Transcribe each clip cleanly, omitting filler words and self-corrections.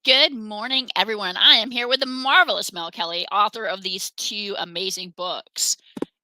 Good morning, everyone. I am here with the marvelous Mel Kelly, author of these two amazing books.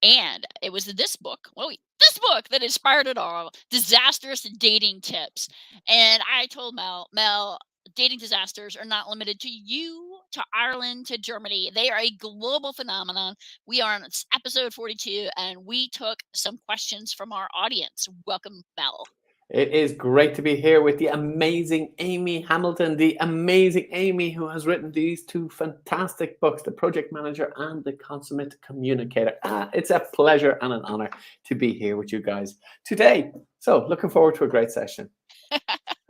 And it was this book that inspired it all, Disastrous Dating Tips. And I told Mel, dating disasters are not limited to you, to Ireland, to Germany. They are a global phenomenon. We are on episode 42, and we took some questions from our audience. Welcome, Mel. It is great to be here with the amazing Amy Hamilton, the amazing Amy who has written these two fantastic books, The Project Manager and The Consummate Communicator. It's a pleasure and an honor to be here with you guys today. So, looking forward to a great session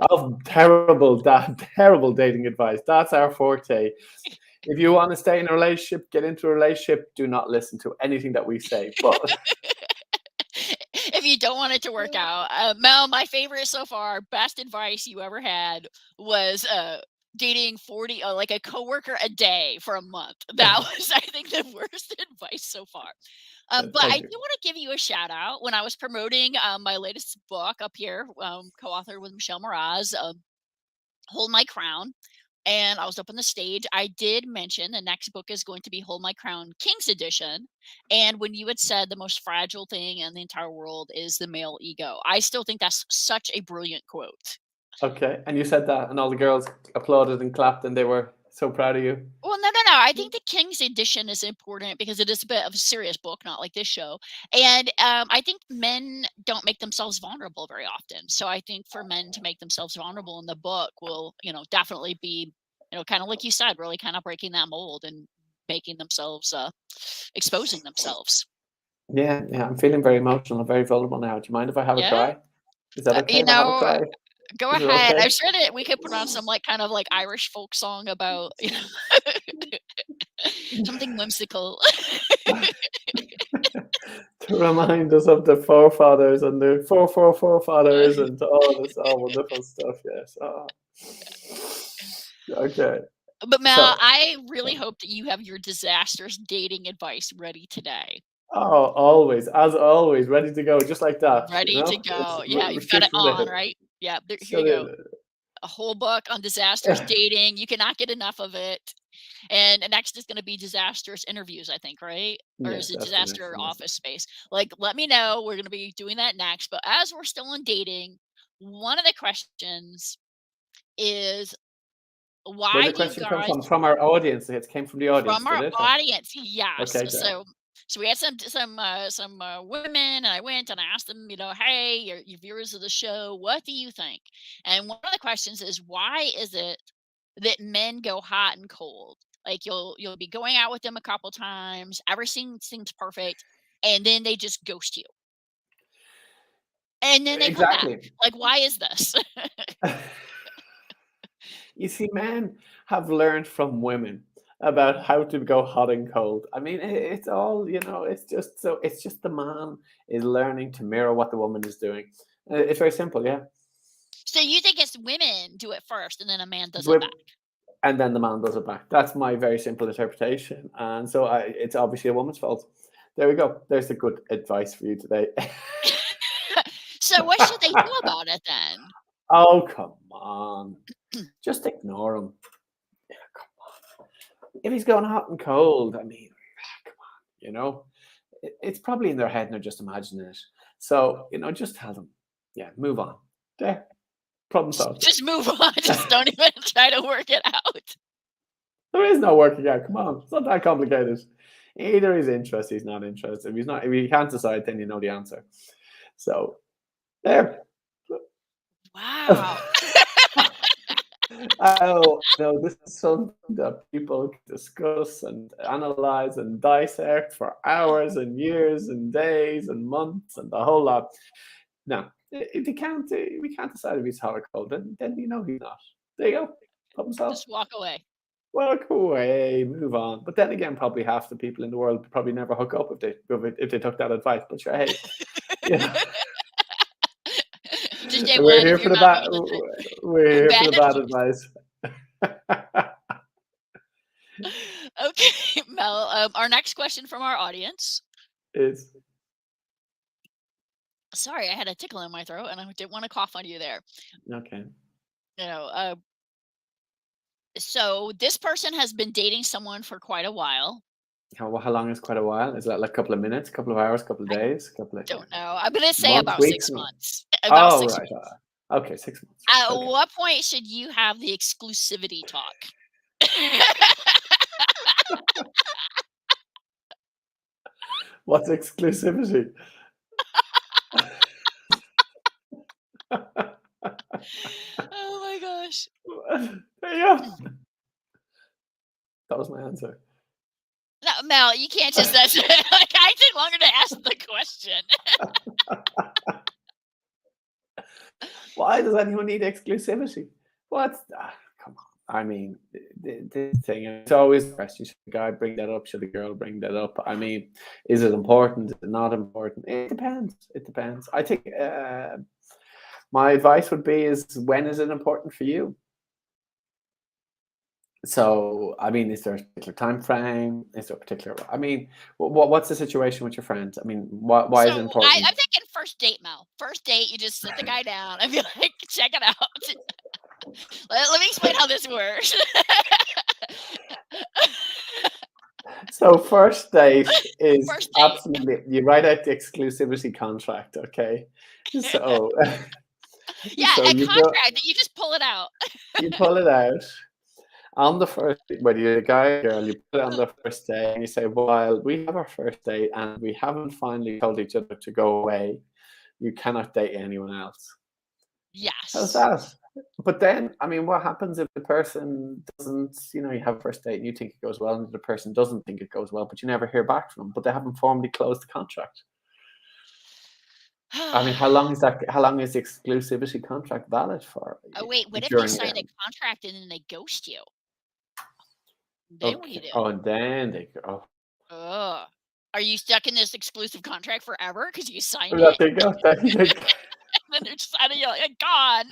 of terrible dating advice. That's our forte. If you want to stay in a relationship, get into a relationship, do not listen to anything that we say. But If you don't want it to work out, Mel, my favorite so far, best advice you ever had was dating 40, like a coworker a day for a month. That was, I think, the worst advice so far. But I thank do you. want to give you a shout out when I was promoting my latest book up here, co-authored with Michelle Mraz, Hold My Crown. And I was up on the stage. I did mention the next book is going to be Hold My Crown King's Edition. And when you had said the most fragile thing in the entire world is the male ego, I still think that's such a brilliant quote. Okay, and you said that, and all the girls applauded and clapped, and they were so proud of you. Well, no. I think the King's Edition is important because it is a bit of a serious book, not like this show. And I think men don't make themselves vulnerable very often. So I think for men to make themselves vulnerable in the book will, definitely be, kind of like you said, really kind of breaking that mold and making themselves, exposing themselves. Yeah, I'm feeling very emotional and very vulnerable now. Do you mind if I have a Yeah. cry? Is that okay You if I have a know, cry? go Is it ahead. okay? I'm sure that we could put on some like kind of like Irish folk song about, something whimsical. To remind us of the forefathers and the forefathers and all this all wonderful stuff. Yes. Oh. Okay. But Mel, So, I really hope that you have your disastrous dating advice ready today. always, as always, ready to go, just like that. Ready to It's go. Yeah, you've got shoot it from the on, hip. right? Yeah, here you So, go. A whole book on disastrous dating. You cannot get enough of it. And next is going to be disastrous interviews, I think, right? Or is yes, it that's the next disaster one. office space? Like, let me know. We're going to be doing that next. But as we're still on dating, one of the questions is Where why the do you question come guys from? From our audience. It came from the audience, From did our it? audience, yes. Okay, great. So we had some women, and I went and I asked them, hey, your viewers of the show, what do you think? And one of the questions is, why is it that men go hot and cold? Like you'll be going out with them a couple times, everything seems perfect, and then they just ghost you, and then they come back. Exactly. Like, why is this? You see, men have learned from women about how to go hot and cold. I mean, it's all, it's just the man is learning to mirror what the woman is doing. It's very simple, yeah. So you think it's women do it first, and then a man does it But, back? and then the man does it back. That's my very simple interpretation. And so it's obviously a woman's fault. There we go. There's the good advice for you today. So what should they do about it then? Oh, come on. Just ignore him. Yeah, come on. If he's going hot and cold, I mean, come on, it's probably in their head and they're just imagining it. So, just tell them, yeah, move on. There, problem solved. Just move on. Just don't even try to work it out. There is no working out. Come on, it's not that complicated. Either he's interested, he's not interested. If he can't decide, then you know the answer. So there. Wow. Oh no, this is something that people discuss and analyze and dissect for hours and years and days and months and the whole lot. No, if they can't, we can't decide if he's hot or cold. Then you know he's not. There you go. Problem solved. Just walk away. Walk away, move on. But then again, probably half the people in the world probably never hook up if they took that advice. But sure, hey, you know, Just day we're one if here for you're the not bad. being We're here for bad the bad advice. advice. Okay, Mel. Our next question from our audience. It's Sorry, I had a tickle in my throat and I didn't want to cough on you there. okay. You know, uh, So this person has been dating someone for quite a while. How long is quite a while? Is that like a couple of minutes, couple of hours, couple of I days, couple of don't know. I'm gonna say months, about weeks? 6 months. About Oh, 6 right. months. Okay, 6 months. At Right. Okay. what point should you have the exclusivity talk? What's exclusivity? Oh my gosh. There you go. That was my answer. No, Mel, you can't just that's like I took longer to ask the question. Why does anyone need exclusivity? What? Come on. I mean, this thing, it's always a question. Should the guy bring that up? Should the girl bring that up? I mean, is it important? Is it not important? It depends. It depends. I think my advice would be is when is it important for you? So, I mean, is there a particular time frame? Is there a particular, I mean, what's the situation with your friends? I mean, why So is it important? I'm thinking first date, Mel. First date, you just sit the guy down and be like, check it out. Let me explain how this works. So first date is First date. absolutely, you write out the exclusivity contract, okay? So Yeah, so a you go, contract that you just pull it out. you pull it out on the first, whether you're a guy or girl, you put it on the first day and you say, "While we have our first date and we haven't finally told each other to go away, you cannot date anyone else." How's Yes. that? But then, I mean, what happens if the person doesn't, you have a first date and you think it goes well, and the person doesn't think it goes well, but you never hear back from them, but they haven't formally closed the contract? I mean, how long is the exclusivity contract valid for? Oh wait, what if you During sign a contract and then they ghost you? Then what do you okay. do? Oh, and then they go, oh, Ugh. Are you stuck in this exclusive contract forever because you signed that it? they go, then they And then they're just out of you like, God.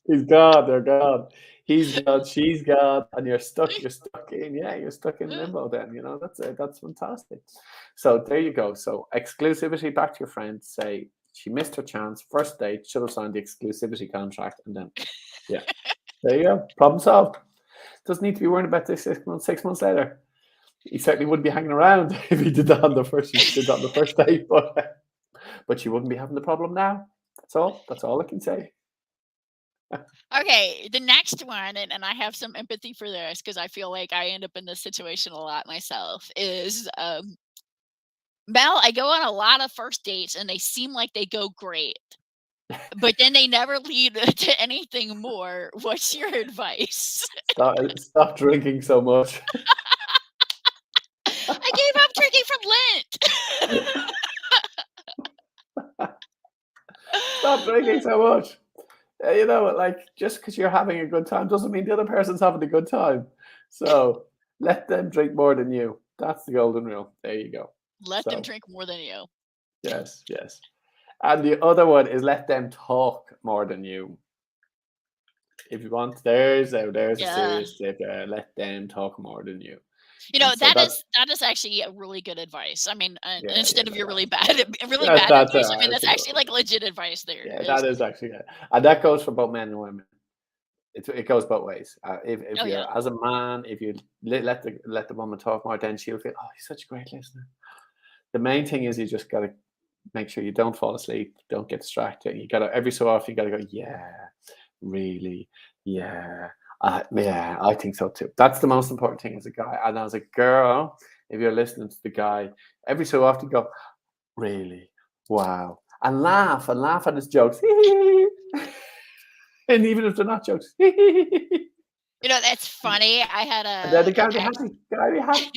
he's gone, they're gone. He's gone, she's gone, and you're stuck in, yeah, you're stuck in limbo then, that's it. That's fantastic. So there you go. So exclusivity, back to your friend, say she missed her chance, first date, should have signed the exclusivity contract, and then yeah, there you go. Problem solved. Doesn't need to be worrying about this 6 months, 6 months later. He certainly wouldn't be hanging around if he did that on the first she did that on the first date, but she wouldn't be having the problem now. That's all I can say. Okay, the next one, and I have some empathy for this because I feel like I end up in this situation a lot myself, is Mel, I go on a lot of first dates and they seem like they go great, but then they never lead to anything more. What's your advice? Stop drinking so much. I gave up drinking from Lent. Stop drinking so much. Like, just because you're having a good time doesn't mean the other person's having a good time. So let them drink more than you. That's the golden rule. There you go. Let them So drink more than you. yes, yes. And the other one is let them talk more than you. If you want, there's a Yeah. serious tip there. Let them talk more than you. You And know, so that is actually a really good advice. I mean, yeah, instead of no, your really that's bad really that's bad that's advice, I mean, that's that's a good actually, one. like, legit advice there Yeah, is that is actually good, and that goes for both men and women. It goes both ways. If oh, yeah. you're as a man, if you let the woman talk more, then she'll feel, oh, he's such a great listener. The main thing is you just gotta make sure you don't fall asleep, don't get distracted. You gotta every so often you gotta go, yeah, really, yeah, yeah, I think so too. That's the most important thing as a guy. And as a girl, if you're listening to the guy, every so often go, really, wow, and laugh at his jokes, and even if they're not jokes, You know, that's funny. I had and then a the an guy be ex happy. The guy be happy.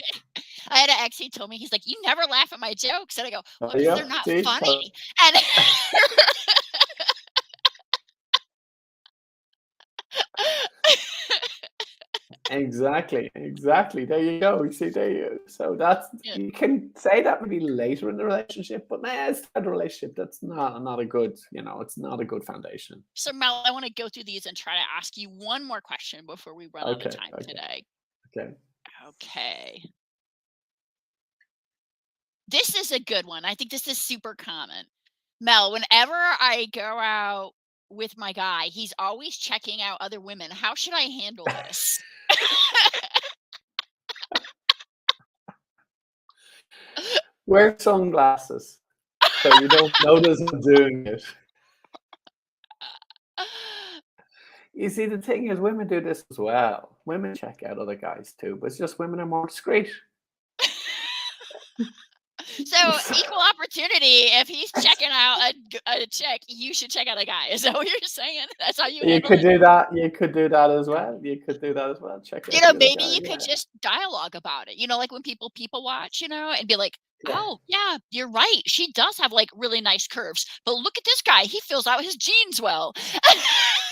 I had an ex, he told me, he's like, "You never laugh at my jokes." And I go, There "Well, you because 'Cause they're go. not See, funny." And exactly, exactly. There you go. You see, there you. So that's Yeah. you can say that maybe later in the relationship, but nah, it's not a relationship. That's not a good. It's not a good foundation. So, Mel, I wanna go through these and try to ask you one more question before we run out of Okay, time okay, today. okay. Okay. This is a good one. I think this is super common. Mel, whenever I go out with my guy. He's always checking out other women. How should I handle this?" Wear sunglasses so you don't notice I'm doing it. You see, the thing is, women do this as well. Women check out other guys too, but it's just women are more discreet. So, equal opportunity, if he's checking out a chick, you should check out a guy. Is that what you're saying? That's how you You handle could it? do that. You could do that as well. You could do that as well. Check You out know, the other maybe guy. you could Yeah, just dialogue about it, like when people watch, and be like, yeah. "Oh, yeah, you're right. She does have, like, really nice curves, but look at this guy. He fills out his jeans well."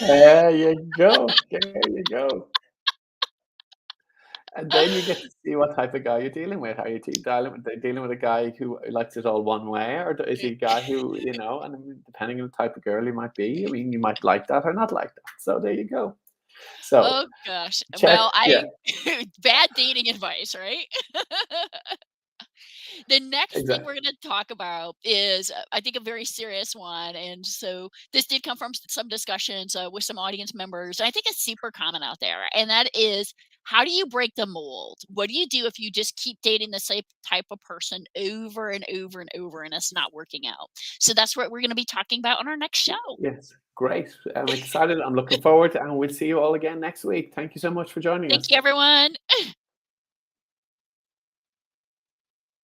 There you go. There you go. And then you get to see what type of guy you're dealing with. Are you dealing with a guy who likes it all one way, or is he a guy who, and depending on the type of girl he might be, I mean, you might like that or not like that. So there you go. So Oh gosh. check, Well, yeah, I bad dating advice, right? The next thing exactly. we're going to talk about is, I think, a very serious one. And so this did come from some discussions with some audience members. And I think it's super common out there. And that is, how do you break the mold? What do you do if you just keep dating the same type of person over and over and over and it's not working out? So that's what we're going to be talking about on our next show. Yes, great. I'm excited. I'm looking forward, and we'll see you all again next week. Thank you so much for joining Thank us. you, everyone.